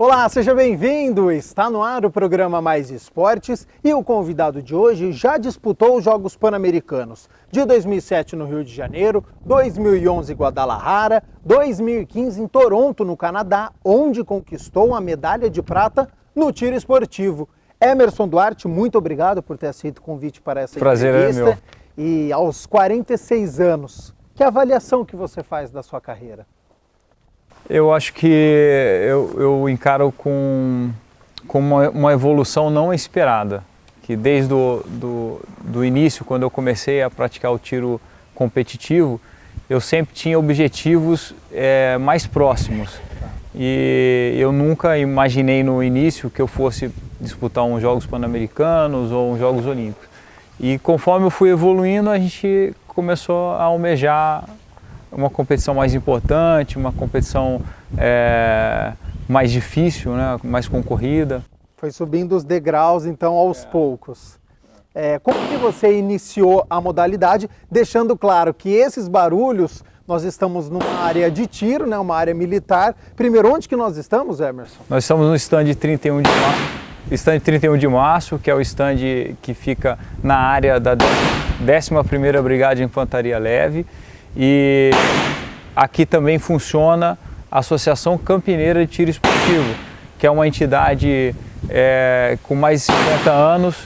Olá, seja bem-vindo! Está no ar o programa Mais Esportes e o convidado de hoje já disputou os Jogos Pan-Americanos de 2007 no Rio de Janeiro, 2011 em Guadalajara, 2015 em Toronto, no Canadá, onde conquistou a medalha de prata no tiro esportivo. Emerson Duarte, muito obrigado por ter aceito o convite para essa Prazer entrevista. É meu. E aos 46 anos, que avaliação que você faz da sua carreira? Eu acho que eu encaro com uma evolução não esperada, que desde do início, quando eu comecei a praticar o tiro competitivo, eu sempre tinha objetivos mais próximos. E eu nunca imaginei no início que eu fosse disputar uns Jogos Pan-Americanos ou uns Jogos Olímpicos. E conforme eu fui evoluindo, a gente começou a almejar uma competição mais importante, uma competição mais difícil, né? Mais concorrida. Foi subindo os degraus, então, aos poucos. Como que você iniciou a modalidade, deixando claro que esses barulhos, nós estamos numa área de tiro, né? Uma área militar. Primeiro, onde que nós estamos, Emerson? Nós estamos no stand 31 de março. Stand 31 de março, que é o stand que fica na área da 11ª Brigada de Infantaria Leve. E aqui também funciona a Associação Campineira de Tiro Esportivo, que é uma entidade com mais de 50 anos,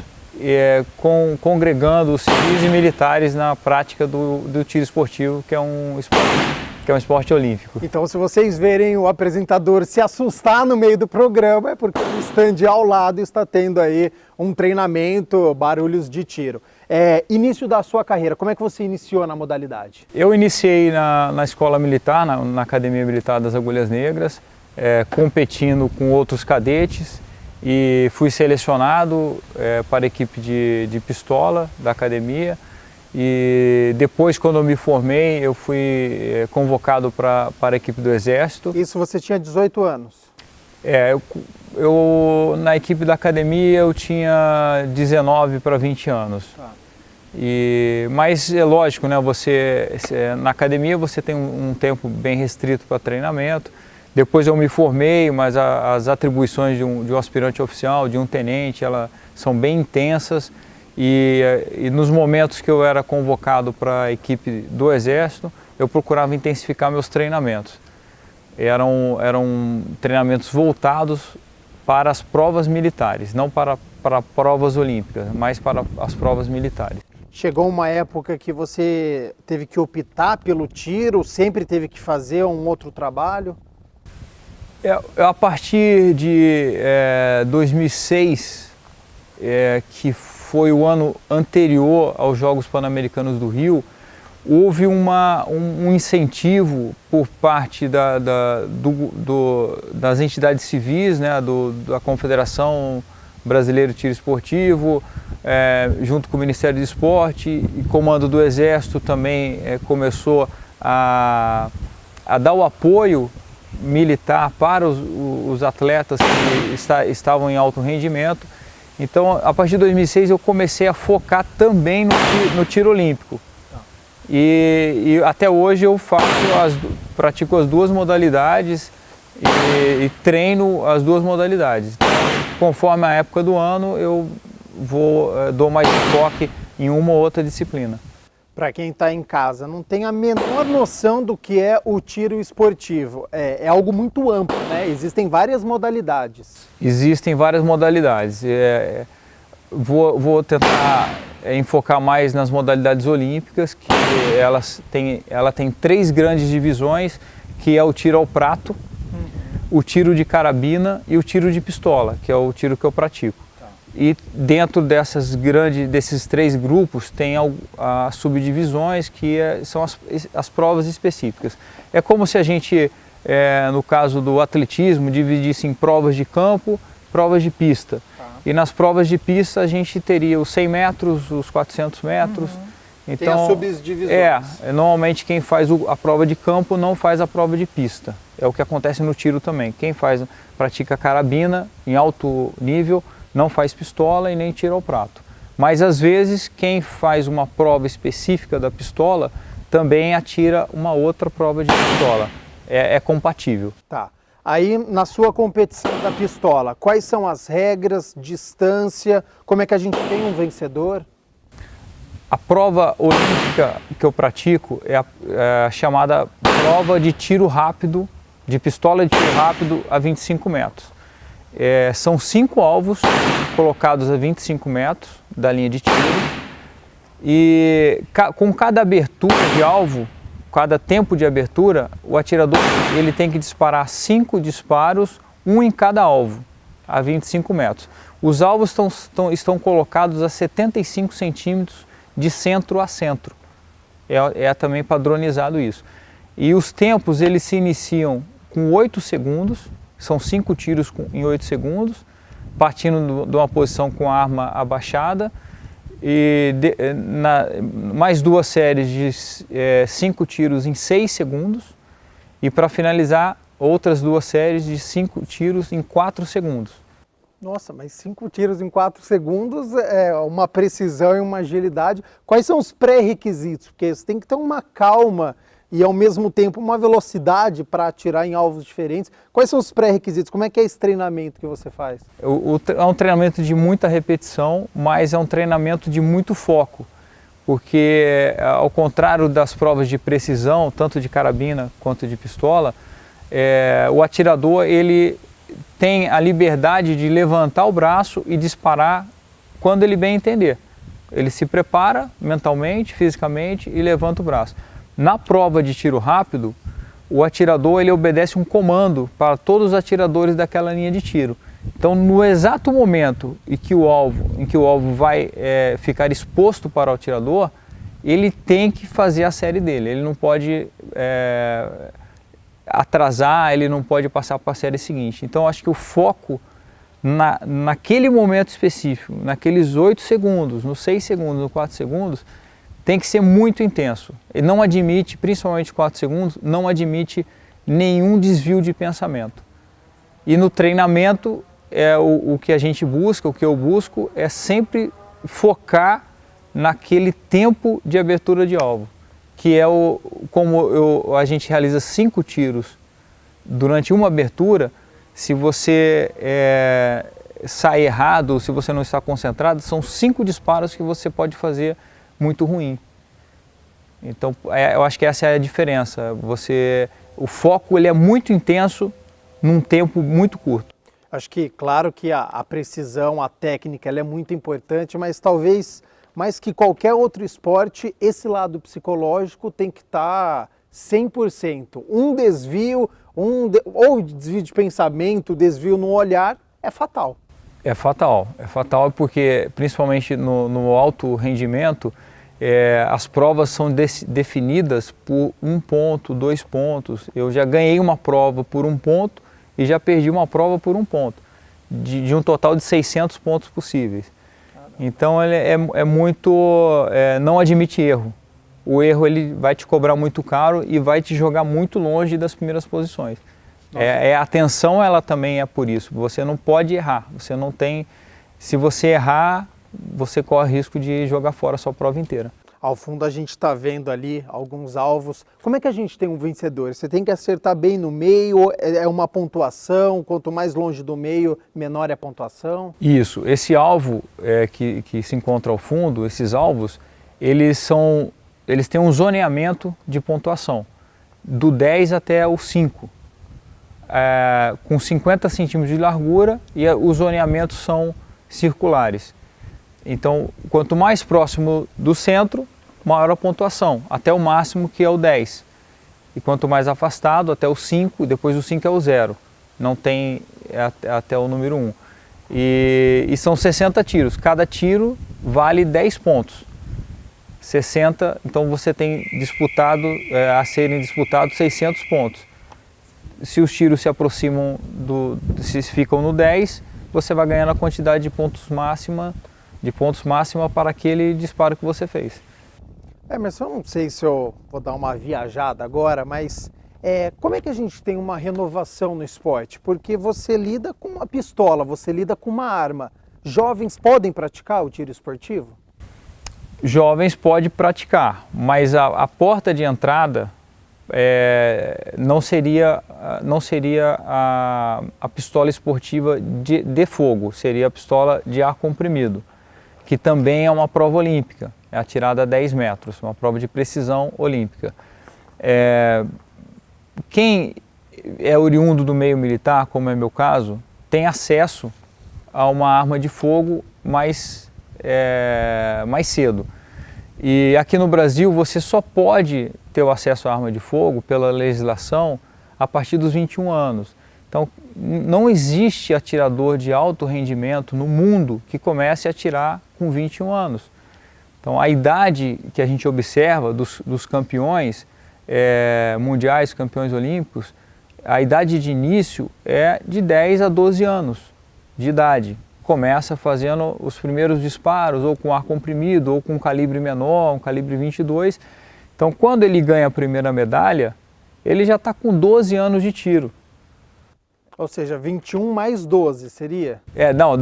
congregando civis e militares na prática do tiro esportivo, que é um esporte olímpico. Então, se vocês verem o apresentador se assustar no meio do programa, é porque o stand ao lado está tendo aí um treinamento, barulhos de tiro. Início da sua carreira, como é que você iniciou na modalidade? Eu iniciei na escola militar, na Academia Militar das Agulhas Negras, competindo com outros cadetes, e fui selecionado para a equipe de pistola da academia. E depois, quando eu me formei, eu fui convocado para a equipe do Exército. Isso você tinha 18 anos? Na equipe da academia eu tinha 19 para 20 anos. Ah. Mas é lógico, né? Na academia você tem um tempo bem restrito para treinamento. Depois eu me formei, mas as atribuições de um aspirante oficial, de um tenente, elas são bem intensas. E nos momentos que eu era convocado para a equipe do Exército, eu procurava intensificar meus treinamentos. Eram treinamentos voltados para as provas militares, não para provas olímpicas, mas para as provas militares. Chegou uma época que você teve que optar pelo tiro, sempre teve que fazer um outro trabalho? A partir de 2006, que foi o ano anterior aos Jogos Pan-Americanos do Rio, houve um incentivo por parte das entidades civis, né, da Confederação Brasileira de Tiro Esportivo, junto com o Ministério do Esporte, e comando do Exército também começou a dar o apoio militar para os atletas que estavam em alto rendimento. Então, a partir de 2006, eu comecei a focar também no tiro olímpico. E até hoje eu pratico as duas modalidades e treino as duas modalidades. Então, conforme a época do ano, eu dou mais enfoque em uma ou outra disciplina. Para quem está em casa, não tem a menor noção do que é o tiro esportivo. É algo muito amplo, né? Existem várias modalidades. Existem várias modalidades. Vou tentar enfocar mais nas modalidades olímpicas, que ela tem 3 grandes divisões, que é o tiro ao prato, o tiro de carabina e o tiro de pistola, que é o tiro que eu pratico. E dentro desses 3 grupos tem as subdivisões, que são as provas específicas. É como se a gente, no caso do atletismo, dividisse em provas de campo, provas de pista. E nas provas de pista a gente teria os 100 metros, os 400 metros. Então, tem as subdivisões. Normalmente quem faz a prova de campo não faz a prova de pista. É o que acontece no tiro também. Quem pratica carabina em alto nível, não faz pistola e nem tiro ao prato. Mas às vezes quem faz uma prova específica da pistola também atira uma outra prova de pistola. É compatível. Tá. Aí, na sua competição da pistola, quais são as regras, distância, como é que a gente tem um vencedor? A prova olímpica que eu pratico é a chamada prova de tiro rápido, de pistola de tiro rápido a 25 metros. São 5 alvos colocados a 25 metros da linha de tiro e com cada abertura de alvo, cada tempo de abertura, o atirador ele tem que disparar 5 disparos, um em cada alvo, a 25 metros. Os alvos estão colocados a 75 centímetros de centro a centro. É também padronizado isso. E os tempos eles se iniciam com 8 segundos, são 5 tiros em 8 segundos, partindo de uma posição com a arma abaixada, e mais 2 séries de 5 tiros em 6 segundos, e para finalizar, outras 2 séries de 5 tiros em 4 segundos. Nossa, mas 5 tiros em 4 segundos é uma precisão e uma agilidade. Quais são os pré-requisitos? Porque você tem que ter uma calma e ao mesmo tempo uma velocidade para atirar em alvos diferentes. Quais são os pré-requisitos? Como é que é esse treinamento que você faz? É um treinamento de muita repetição, mas é um treinamento de muito foco, porque ao contrário das provas de precisão, tanto de carabina quanto de pistola, o atirador ele tem a liberdade de levantar o braço e disparar quando ele bem entender. Ele se prepara mentalmente, fisicamente e levanta o braço. Na prova de tiro rápido, o atirador ele obedece um comando para todos os atiradores daquela linha de tiro. Então, no exato momento em que o alvo vai ficar exposto para o atirador, ele tem que fazer a série dele. Ele não pode atrasar, ele não pode passar para a série seguinte. Então, acho que o foco naquele momento específico, naqueles 8 segundos, nos 6 segundos, nos 4 segundos, tem que ser muito intenso. Ele não admite, principalmente 4 segundos, não admite nenhum desvio de pensamento. E no treinamento, o que a gente busca, o que eu busco, é sempre focar naquele tempo de abertura de alvo, que é como a gente realiza 5 tiros durante uma abertura. Se você sai errado, se você não está concentrado, são 5 disparos que você pode fazer muito ruim. Então, eu acho que essa é a diferença. O foco ele é muito intenso num tempo muito curto. Acho que, claro que a precisão, a técnica, ela é muito importante, mas talvez, mais que qualquer outro esporte, esse lado psicológico tem que estar 100%. Um desvio, ou desvio de pensamento, desvio no olhar, é fatal. É fatal porque, principalmente no alto rendimento, as provas são definidas por 1 ponto, 2 pontos. Eu já ganhei uma prova por 1 ponto e já perdi uma prova por 1 ponto, de um total de 600 pontos possíveis. Então ele é muito, não admite erro. O erro ele vai te cobrar muito caro e vai te jogar muito longe das primeiras posições. A atenção ela também é por isso. Você não pode errar. Você não tem. Se você errar, você corre risco de jogar fora a sua prova inteira. Ao fundo a gente está vendo ali alguns alvos. Como é que a gente tem um vencedor? Você tem que acertar bem no meio, é uma pontuação, quanto mais longe do meio, menor é a pontuação? Isso, esse alvo que se encontra ao fundo, esses alvos, eles têm um zoneamento de pontuação, do 10 até o 5, com 50 centímetros de largura, e os zoneamentos são circulares. Então, quanto mais próximo do centro, maior a pontuação, até o máximo, que é o 10. E quanto mais afastado, até o 5, e depois o 5 é o 0. Não tem até o número 1. E são 60 tiros. Cada tiro vale 10 pontos. 60, então você tem disputado, a serem disputados 600 pontos. Se os tiros se aproximam, se ficam no 10, você vai ganhando a quantidade de pontos máxima para aquele disparo que você fez. Mas eu não sei se eu vou dar uma viajada agora, mas como é que a gente tem uma renovação no esporte? Porque você lida com uma pistola, você lida com uma arma. Jovens podem praticar o tiro esportivo? Jovens podem praticar, mas a porta de entrada não seria a pistola esportiva de fogo, seria a pistola de ar comprimido, que também é uma prova olímpica, é atirada a 10 metros, uma prova de precisão olímpica. Quem é oriundo do meio militar, como é meu caso, tem acesso a uma arma de fogo mais cedo. E aqui no Brasil você só pode ter o acesso à arma de fogo pela legislação a partir dos 21 anos. Então não existe atirador de alto rendimento no mundo que comece a atirar com 21 anos. Então a idade que a gente observa dos campeões mundiais, campeões olímpicos, a idade de início é de 10 a 12 anos de idade. Começa fazendo os primeiros disparos, ou com ar comprimido, ou com um calibre menor, um calibre 22. Então, quando ele ganha a primeira medalha, ele já está com 12 anos de tiro. Ou seja, 21 mais 12 seria?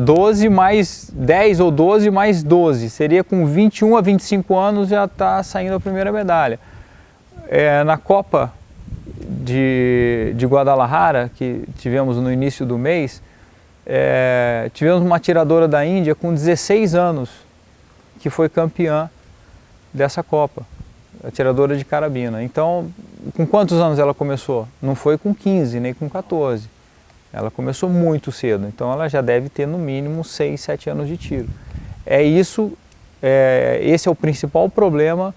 12 mais 10 ou 12 mais 12. Seria com 21 a 25 anos já está saindo a primeira medalha. Na Copa de Guadalajara, que tivemos no início do mês, tivemos uma atiradora da Índia com 16 anos, que foi campeã dessa Copa, atiradora de carabina. Então, com quantos anos ela começou? Não foi com 15, nem com 14. Ela começou muito cedo, então ela já deve ter no mínimo 6, 7 anos de tiro. Esse é o principal problema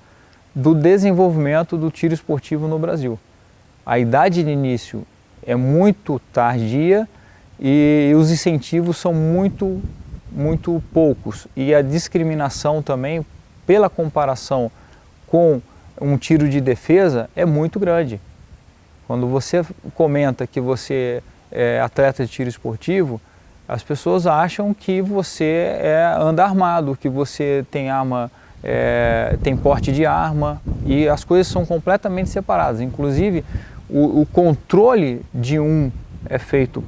do desenvolvimento do tiro esportivo no Brasil. A idade de início é muito tardia e os incentivos são muito poucos. E a discriminação também, pela comparação com um tiro de defesa, é muito grande. Quando você comenta que você é atleta de tiro esportivo, as pessoas acham que você anda armado, que você tem arma, tem porte de arma, e as coisas são completamente separadas. Inclusive, o controle de um é feito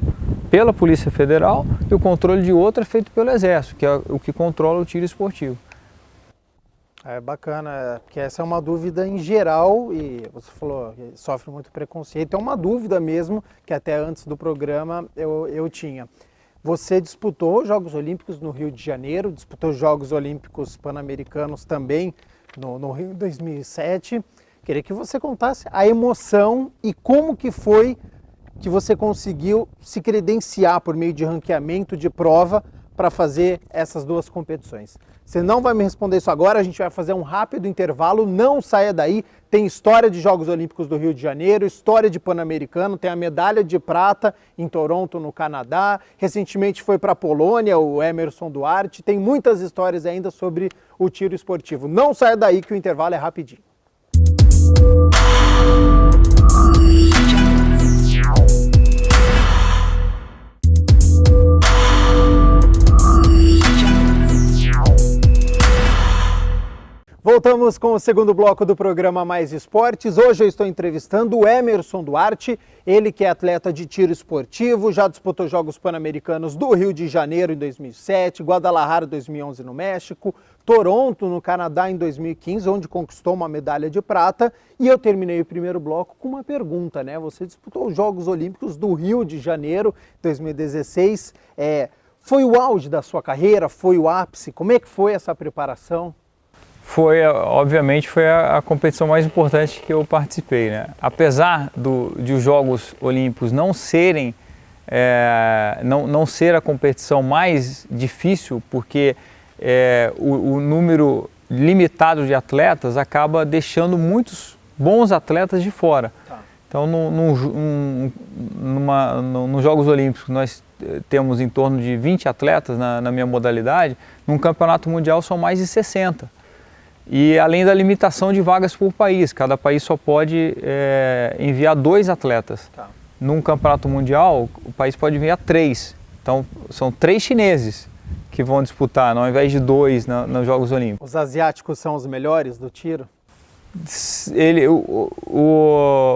pela Polícia Federal e o controle de outro é feito pelo Exército, que é o que controla o tiro esportivo. É bacana, porque essa é uma dúvida em geral, e você falou que sofre muito preconceito, é uma dúvida mesmo, que até antes do programa eu tinha. Você disputou Jogos Olímpicos no Rio de Janeiro, disputou Jogos Olímpicos Pan-Americanos também no Rio em 2007. Queria que você contasse a emoção e como que foi que você conseguiu se credenciar por meio de ranqueamento de prova para fazer essas duas competições. Você não vai me responder isso agora, a gente vai fazer um rápido intervalo, não saia daí. Tem história de Jogos Olímpicos do Rio de Janeiro, história de Pan-Americano, tem a medalha de prata em Toronto, no Canadá. Recentemente foi para a Polônia, o Emerson Duarte. Tem muitas histórias ainda sobre o tiro esportivo. Não saia daí que o intervalo é rapidinho. Voltamos com o segundo bloco do programa Mais Esportes. Hoje eu estou entrevistando o Emerson Duarte, ele que é atleta de tiro esportivo, já disputou Jogos Pan-Americanos do Rio de Janeiro em 2007, Guadalajara em 2011 no México, Toronto no Canadá em 2015, onde conquistou uma medalha de prata. E eu terminei o primeiro bloco com uma pergunta, né? Você disputou os Jogos Olímpicos do Rio de Janeiro em 2016. Foi o auge da sua carreira? Foi o ápice? Como é que foi essa preparação? Obviamente foi a competição mais importante que eu participei, né? Apesar de os Jogos Olímpicos não serem, não ser a competição mais difícil, porque o número limitado de atletas acaba deixando muitos bons atletas de fora. Tá. Então, nos Jogos Olímpicos nós temos em torno de 20 atletas na minha modalidade, num campeonato mundial são mais de 60. E além da limitação de vagas por país, cada país só pode enviar 2 atletas. Tá. Num campeonato mundial, o país pode enviar 3. Então, são 3 chineses que vão disputar, ao invés de 2 nos Jogos Olímpicos. Os asiáticos são os melhores do tiro?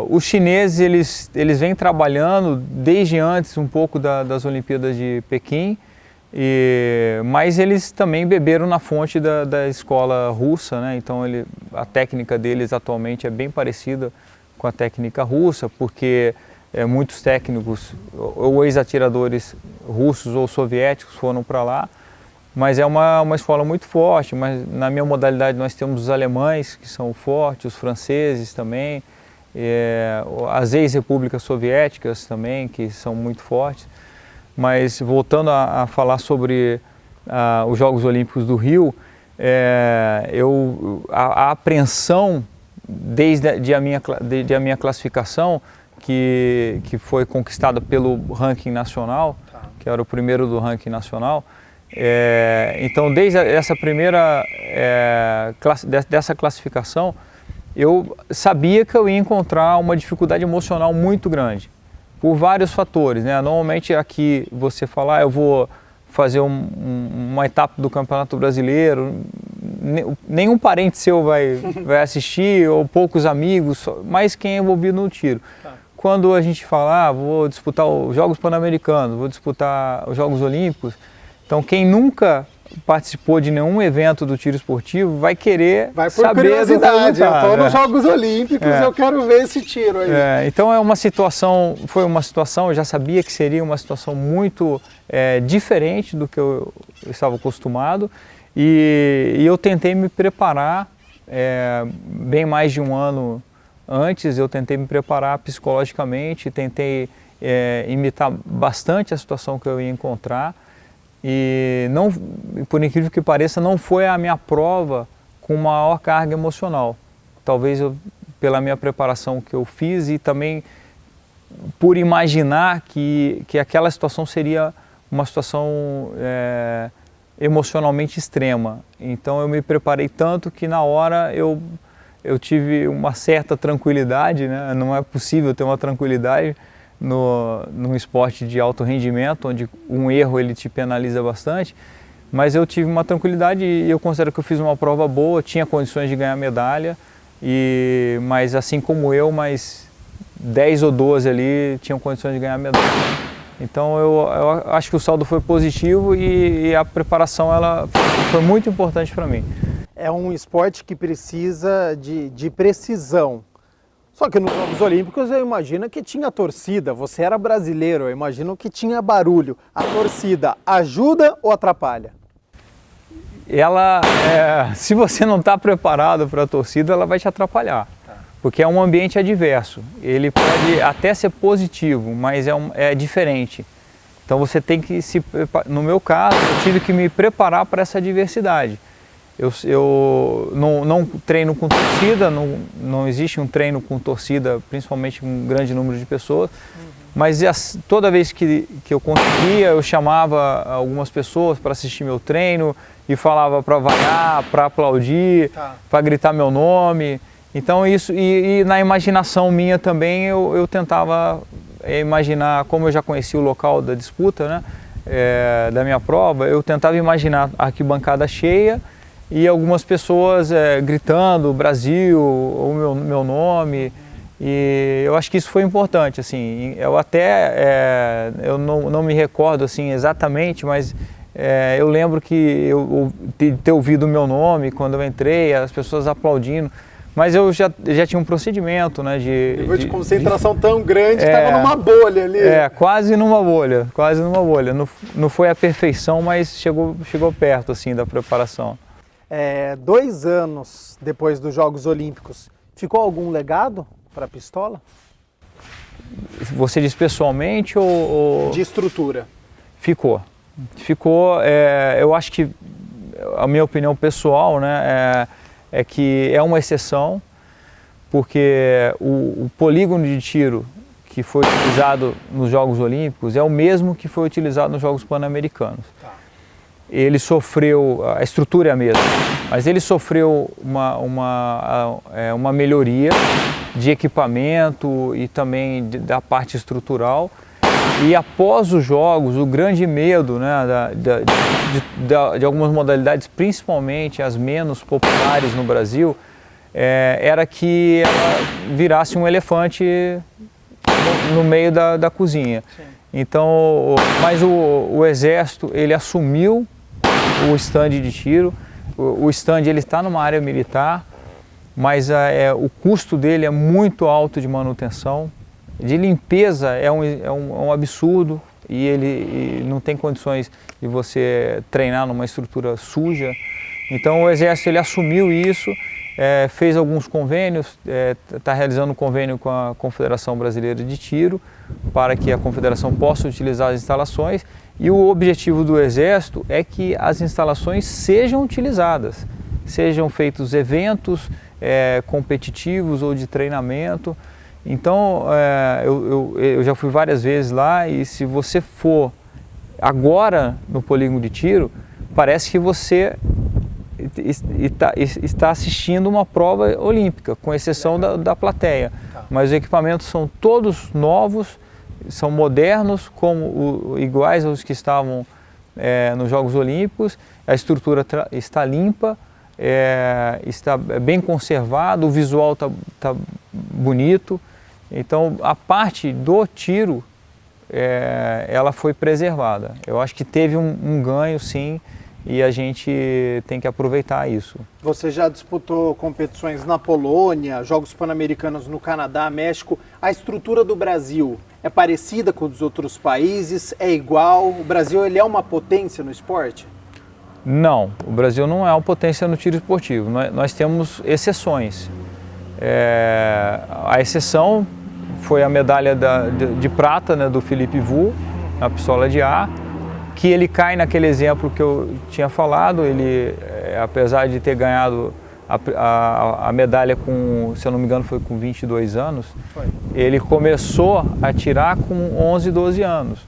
Os chineses, eles vêm trabalhando desde antes um pouco das Olimpíadas de Pequim, mas eles também beberam na fonte da escola russa, né? Então a técnica deles atualmente é bem parecida com a técnica russa, porque muitos técnicos ou ex-atiradores russos ou soviéticos foram para lá, mas é uma escola muito forte. Mas na minha modalidade nós temos os alemães, que são fortes, os franceses também, as ex-repúblicas soviéticas também, que são muito fortes. Mas voltando a falar sobre os Jogos Olímpicos do Rio, a apreensão desde a minha classificação, que foi conquistada pelo ranking nacional, que era o primeiro do ranking nacional. Então, desde essa primeira dessa classificação, eu sabia que eu ia encontrar uma dificuldade emocional muito grande, por vários fatores, né? Normalmente aqui você fala, eu vou fazer uma etapa do Campeonato Brasileiro, nenhum parente seu vai assistir, ou poucos amigos, mas quem é envolvido no tiro. Quando a gente fala, vou disputar os Jogos Pan-Americanos, vou disputar os Jogos Olímpicos, então quem nunca participou de nenhum evento do tiro esportivo vai querer saber curiosidade, do resultado. Eu estou nos Jogos Olímpicos, eu quero ver esse tiro aí. Então foi uma situação, eu já sabia que seria uma situação muito diferente do que eu estava acostumado, e eu tentei me preparar bem mais de um ano antes. Eu tentei me preparar psicologicamente, tentei imitar bastante a situação que eu ia encontrar. E não, por incrível que pareça, não foi a minha prova com maior carga emocional. Talvez pela minha preparação que eu fiz e também por imaginar que aquela situação seria uma situação emocionalmente extrema. Então eu me preparei tanto que na hora eu tive uma certa tranquilidade, né? Não é possível ter uma tranquilidade num esporte de alto rendimento, onde um erro ele te penaliza bastante, mas eu tive uma tranquilidade e eu considero que eu fiz uma prova boa, tinha condições de ganhar medalha, mas assim como eu, mais 10 ou 12 ali tinham condições de ganhar medalha. Então eu acho que o saldo foi positivo e a preparação ela foi muito importante para mim. É um esporte que precisa de precisão. Só que nos Jogos Olímpicos eu imagino que tinha torcida, você era brasileiro, eu imagino que tinha barulho. A torcida ajuda ou atrapalha? Se você não está preparado para a torcida, ela vai te atrapalhar, porque é um ambiente adverso. Ele pode até ser positivo, mas é diferente. Então você tem que no meu caso, eu tive que me preparar para essa adversidade. Eu não treino com torcida, não existe um treino com torcida, principalmente com um grande número de pessoas, mas toda vez que eu conseguia, eu chamava algumas pessoas para assistir meu treino e falava para vaiar, para aplaudir, para gritar meu nome. Então isso, e na imaginação minha também eu tentava imaginar, como eu já conhecia o local da disputa, né, da minha prova, eu tentava imaginar a arquibancada cheia, e algumas pessoas gritando Brasil, ou meu nome, e eu acho que isso foi importante, assim. Eu não me recordo assim exatamente, mas eu lembro que eu ter ouvido o meu nome quando eu entrei, as pessoas aplaudindo, mas eu já tinha um procedimento, né, nível de concentração tão grande, estava numa bolha ali. Quase numa bolha, quase numa bolha. Não foi a perfeição, mas chegou perto assim da preparação. 2 anos depois dos Jogos Olímpicos, ficou algum legado para a pistola? Você diz pessoalmente ou... De estrutura. Ficou. Eu acho que, a minha opinião pessoal, né, é que é uma exceção, porque o polígono de tiro que foi utilizado nos Jogos Olímpicos é o mesmo que foi utilizado nos Jogos Pan-Americanos. Ele sofreu, a estrutura é a mesma, mas ele sofreu uma melhoria de equipamento e também da parte estrutural. E após os Jogos, o grande medo, né, de algumas modalidades, principalmente as menos populares no Brasil, era que ela virasse um elefante no meio da cozinha. Sim. Então, mas o Exército, ele assumiu o stand de tiro. O stand ele está numa área militar mas o custo dele é muito alto de manutenção, de limpeza é um absurdo, e ele não tem condições de você treinar numa estrutura suja. Então o Exército ele assumiu isso, fez alguns convênios, está realizando um convênio com a Confederação Brasileira de Tiro, para que a Confederação possa utilizar as instalações, e o objetivo do Exército é que as instalações sejam utilizadas, sejam feitos eventos competitivos ou de treinamento. Então eu já fui várias vezes lá, e se você for agora no polígono de tiro, parece que você está assistindo uma prova olímpica, com exceção da plateia. Mas os equipamentos são todos novos, são modernos, iguais aos que estavam nos Jogos Olímpicos. A estrutura está limpa, está bem conservada, o visual está bonito. Então a parte do tiro, ela foi preservada. Eu acho que teve um ganho, sim, e a gente tem que aproveitar isso. Você já disputou competições na Polônia, Jogos Pan-Americanos no Canadá, México. A estrutura do Brasil é parecida com a dos outros países? É igual? O Brasil ele é uma potência no esporte? Não, o Brasil não é uma potência no tiro esportivo. Nós temos exceções. A exceção foi a medalha de prata, né, do Felipe Vu, na pistola de ar, que ele cai naquele exemplo que eu tinha falado. Ele, apesar de ter ganhado a medalha com, se eu não me engano, foi com 22 anos, ele começou a atirar com 11, 12 anos.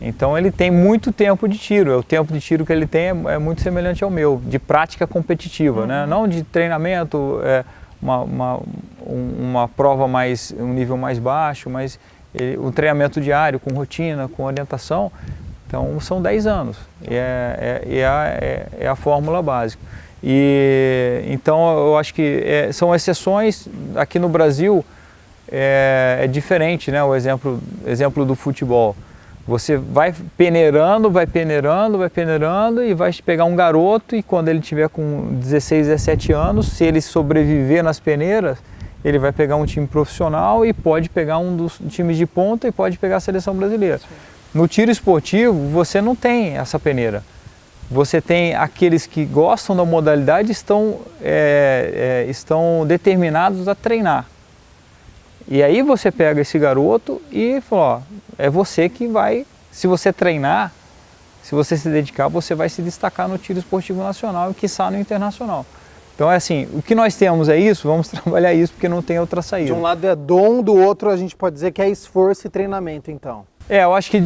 Então ele tem muito tempo de tiro, o tempo de tiro que ele tem é muito semelhante ao meu, de prática competitiva, né? Não de treinamento, uma prova um nível mais baixo, mas um treinamento diário, com rotina, com orientação. Então são 10 anos, é a fórmula básica. Então eu acho que são exceções. Aqui no Brasil é diferente, né? O exemplo do futebol. Você vai peneirando e vai pegar um garoto, e quando ele tiver com 16, 17 anos, se ele sobreviver nas peneiras, ele vai pegar um time profissional e pode pegar um dos times de ponta e pode pegar a seleção brasileira. Sim. No tiro esportivo, você não tem essa peneira. Você tem aqueles que gostam da modalidade, estão determinados a treinar. E aí você pega esse garoto e fala, ó, é você que vai, se você treinar, se você se dedicar, você vai se destacar no tiro esportivo nacional e quiçá no internacional. Então é assim, o que nós temos é isso, vamos trabalhar isso, porque não tem outra saída. De um lado é dom, do outro a gente pode dizer que é esforço e treinamento, então. Eu acho que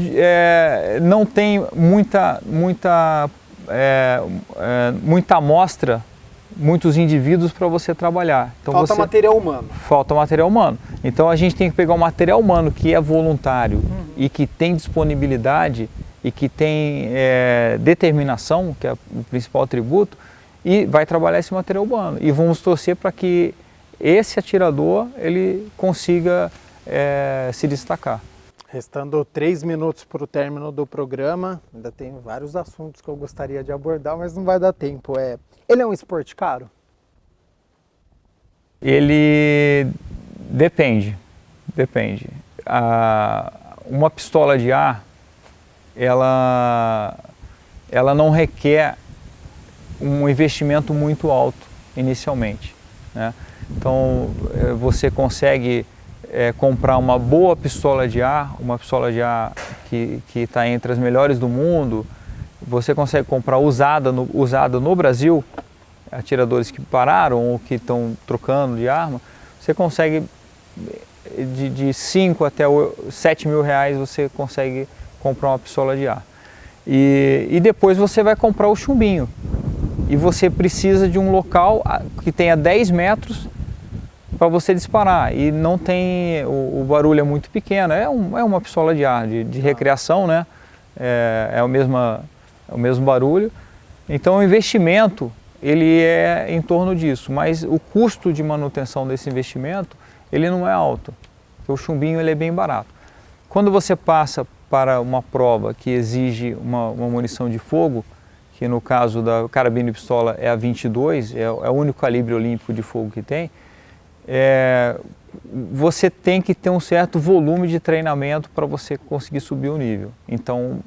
não tem muita amostra, muitos indivíduos para você trabalhar. Então falta material humano. Falta material humano. Então a gente tem que pegar o material humano que é voluntário e que tem disponibilidade e que tem determinação, que é o principal atributo, e vai trabalhar esse material humano. E vamos torcer para que esse atirador ele consiga se destacar. Restando 3 minutos para o término do programa, ainda tem vários assuntos que eu gostaria de abordar, mas não vai dar tempo. Ele é um esporte caro? Ele depende. Uma pistola de ar, ela não requer um investimento muito alto inicialmente, né? Então você consegue comprar uma boa pistola de ar, uma pistola de ar que está entre as melhores do mundo. Você consegue comprar usada no Brasil, atiradores que pararam ou que estão trocando de arma. Você consegue de 5 até 7 mil reais, você consegue comprar uma pistola de ar. E depois você vai comprar o chumbinho. E você precisa de um local que tenha 10 metros para você disparar, e não tem, o barulho é muito pequeno, é uma pistola de ar de recreação, né? É o mesmo barulho. Então o investimento ele é em torno disso, mas o custo de manutenção desse investimento ele não é alto, porque o chumbinho ele é bem barato. Quando você passa para uma prova que exige uma munição de fogo, que no caso da carabina e pistola é a 22, é o único calibre olímpico de fogo que tem, você tem que ter um certo volume de treinamento para você conseguir subir o nível. Então,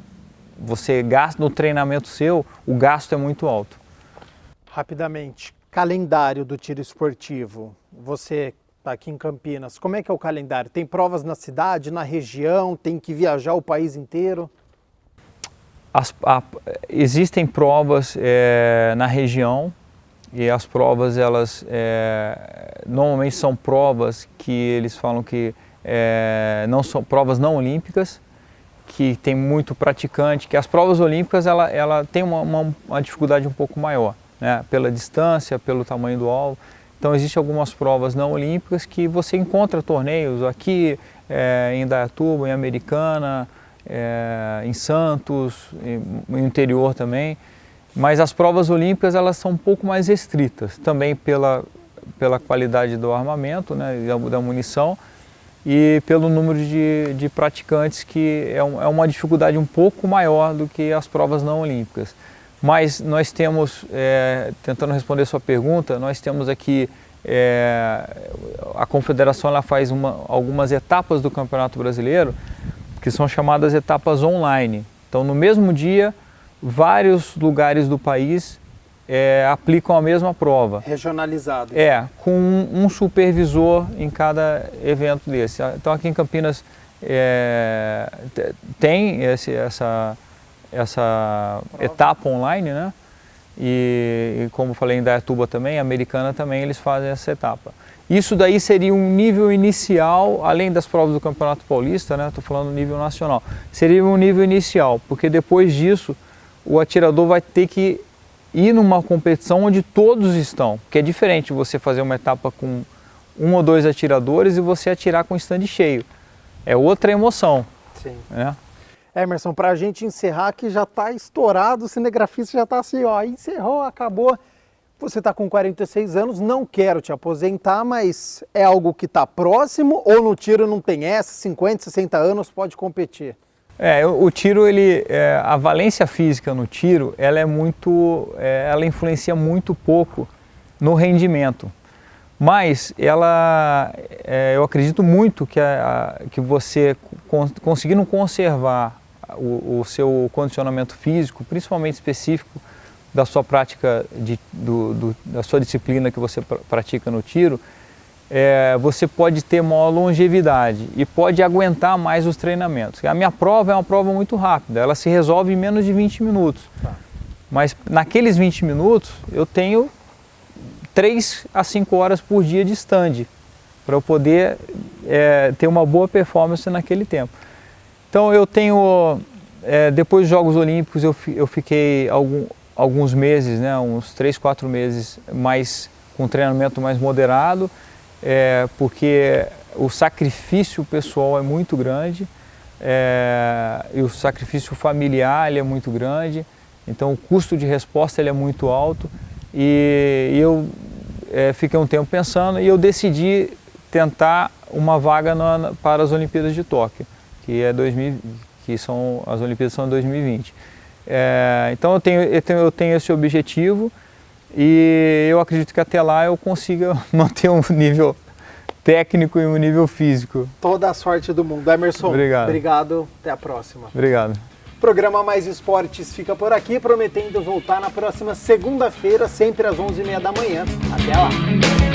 você gasta no treinamento seu, o gasto é muito alto. Rapidamente, calendário do tiro esportivo. Você está aqui em Campinas, como é que é o calendário? Tem provas na cidade, na região, tem que viajar o país inteiro? Existem provas na região, e as provas, elas normalmente são provas que eles falam que não são provas não olímpicas, que tem muito praticante, que as provas olímpicas ela tem uma dificuldade um pouco maior, né? Pela distância, pelo tamanho do alvo. Então existem algumas provas não olímpicas que você encontra torneios aqui em Indaiatuba, em Americana, em Santos, no interior também. Mas as provas olímpicas, elas são um pouco mais restritas, também pela qualidade do armamento, né, da munição, e pelo número de praticantes, que é uma dificuldade um pouco maior do que as provas não olímpicas. Mas nós temos, tentando responder a sua pergunta, nós temos aqui, a Confederação ela faz algumas etapas do Campeonato Brasileiro, que são chamadas etapas online. Então, no mesmo dia, vários lugares do país aplicam a mesma prova. Regionalizado. Com um supervisor em cada evento desse. Então aqui em Campinas tem essa etapa online, né? E como eu falei, em Indaiatuba também, Americana também, eles fazem essa etapa. Isso daí seria um nível inicial, além das provas do Campeonato Paulista, né? Estou falando nível nacional. Seria um nível inicial, porque depois disso o atirador vai ter que ir numa competição onde todos estão, que é diferente você fazer uma etapa com 1 ou 2 atiradores e você atirar com o stand cheio. É outra emoção. Sim. Né? Emerson, para a gente encerrar, que já está estourado, o cinegrafista já está assim, ó, encerrou, acabou. Você está com 46 anos, não quero te aposentar, mas é algo que está próximo ou no tiro não tem essa, 50, 60 anos pode competir? O tiro, a valência física no tiro, ela ela influencia muito pouco no rendimento. Mas eu acredito muito que você conseguindo conservar o seu condicionamento físico, principalmente específico da sua prática, da sua disciplina que você pratica no tiro, você pode ter maior longevidade e pode aguentar mais os treinamentos. A minha prova é uma prova muito rápida, ela se resolve em menos de 20 minutos. Tá. Mas naqueles 20 minutos eu tenho 3 a 5 horas por dia de stand para eu poder ter uma boa performance naquele tempo. Então eu tenho, depois dos Jogos Olímpicos eu fiquei alguns meses, né, uns 3, 4 meses com um treinamento mais moderado, porque o sacrifício pessoal é muito grande, e o sacrifício familiar ele é muito grande, então o custo de resposta ele é muito alto, e eu fiquei um tempo pensando e eu decidi tentar uma vaga para as Olimpíadas de Tóquio, as Olimpíadas são em 2020. Então eu tenho esse objetivo e eu acredito que até lá eu consiga manter um nível técnico e um nível físico. Toda a sorte do mundo. Emerson, obrigado. Até a próxima. Obrigado. O programa Mais Esportes fica por aqui, prometendo voltar na próxima segunda-feira, sempre às 11h30 da manhã. Até lá!